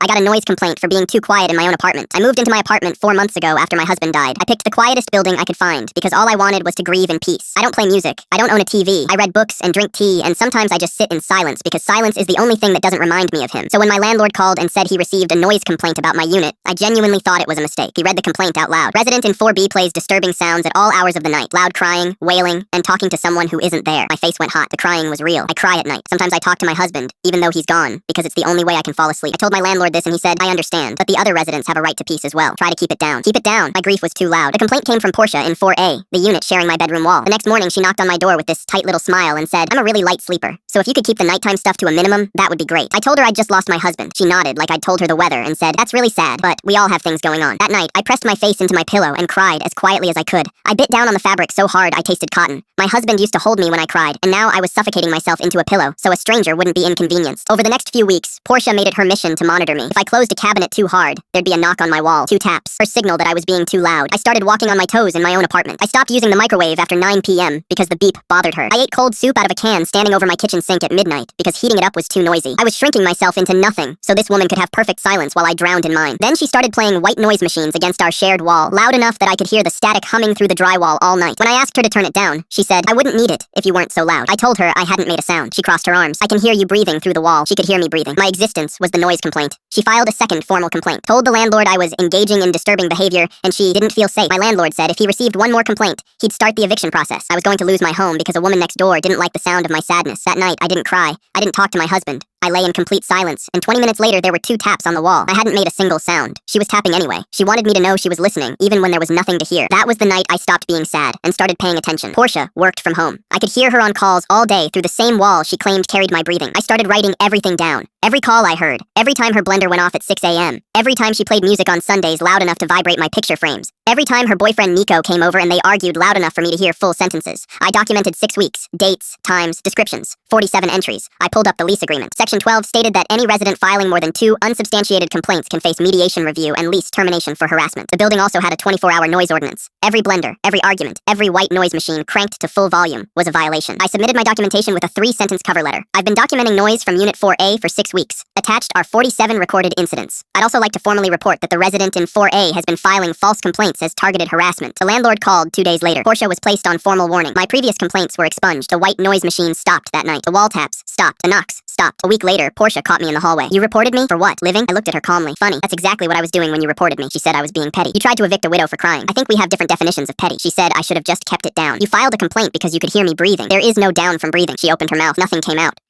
I got a noise complaint for being too quiet in my own apartment. I moved into my apartment 4 months ago after my husband died. I picked the quietest building I could find because all I wanted was to grieve in peace. I don't play music. I don't own a TV. I read books and drink tea, and sometimes I just sit in silence because silence is the only thing that doesn't remind me of him. So when my landlord called and said he received a noise complaint about my unit, I genuinely thought it was a mistake. He read the complaint out loud. Resident in 4B plays disturbing sounds at all hours of the night. Loud crying, wailing, and talking to someone who isn't there. My face went hot. The crying was real. I cry at night. Sometimes I talk to my husband, even though he's gone, because it's the only way I can fall asleep. I told my landlord this and he said, I understand, but the other residents have a right to peace as well. Try to keep it down. Keep it down. My grief was too loud. The complaint came from Portia in 4A, the unit sharing my bedroom wall. The next morning, she knocked on my door with this tight little smile and said, I'm a really light sleeper, so if you could keep the nighttime stuff to a minimum, that would be great. I told her I'd just lost my husband. She nodded like I'd told her the weather and said, that's really sad, but we all have things going on. That night, I pressed my face into my pillow and cried as quietly as I could. I bit down on the fabric so hard I tasted cotton. My husband used to hold me when I cried, and now I was suffocating myself into a pillow so a stranger wouldn't be inconvenienced. Over the next few weeks, Portia made it her mission to monitor me. If I closed a cabinet too hard, there'd be a knock on my wall, 2 taps, her signal that I was being too loud. I started walking on my toes in my own apartment. I stopped using the microwave after 9 p.m. because the beep bothered her. I ate cold soup out of a can standing over my kitchen sink at midnight because heating it up was too noisy. I was shrinking myself into nothing so this woman could have perfect silence while I drowned in mine. Then she started playing white noise machines against our shared wall, loud enough that I could hear the static humming through the drywall all night. When I asked her to turn it down, she said, I wouldn't need it if you weren't so loud. I told her I hadn't made a sound. She crossed her arms. I can hear you breathing through the wall. She could hear me breathing. My existence was the noise complaint. She filed a second formal complaint, told the landlord I was engaging in disturbing behavior, and she didn't feel safe. My landlord said if he received one more complaint, he'd start the eviction process. I was going to lose my home because a woman next door didn't like the sound of my sadness. That night, I didn't cry. I didn't talk to my husband. I lay in complete silence, and 20 minutes later there were 2 taps on the wall. I hadn't made a single sound. She was tapping anyway. She wanted me to know she was listening, even when there was nothing to hear. That was the night I stopped being sad and started paying attention. Portia worked from home. I could hear her on calls all day through the same wall she claimed carried my breathing. I started writing everything down. Every call I heard. Every time her blender went off at 6 a.m. Every time she played music on Sundays loud enough to vibrate my picture frames. Every time her boyfriend Nico came over and they argued loud enough for me to hear full sentences. I documented 6 weeks, dates, times, descriptions, 47 entries. I pulled up the lease agreement. Section 12 stated that any resident filing more than 2 unsubstantiated complaints can face mediation review and lease termination for harassment. The building also had a 24-hour noise ordinance. Every blender, every argument, every white noise machine cranked to full volume was a violation. I submitted my documentation with a 3-sentence cover letter. I've been documenting noise from Unit 4A for 6 weeks. Attached are 47 recorded incidents. I'd also like to formally report that the resident in 4A has been filing false complaints as targeted harassment. The landlord called 2 days later. Portia was placed on formal warning. My previous complaints were expunged. The white noise machine stopped that night. The wall taps stopped. The knocks stopped. A week later, Portia caught me in the hallway. You reported me? For what? Living? I looked at her calmly. Funny. That's exactly what I was doing when you reported me. She said I was being petty. You tried to evict a widow for crying. I think we have different definitions of petty. She said I should have just kept it down. You filed a complaint because you could hear me breathing. There is no down from breathing. She opened her mouth. Nothing came out.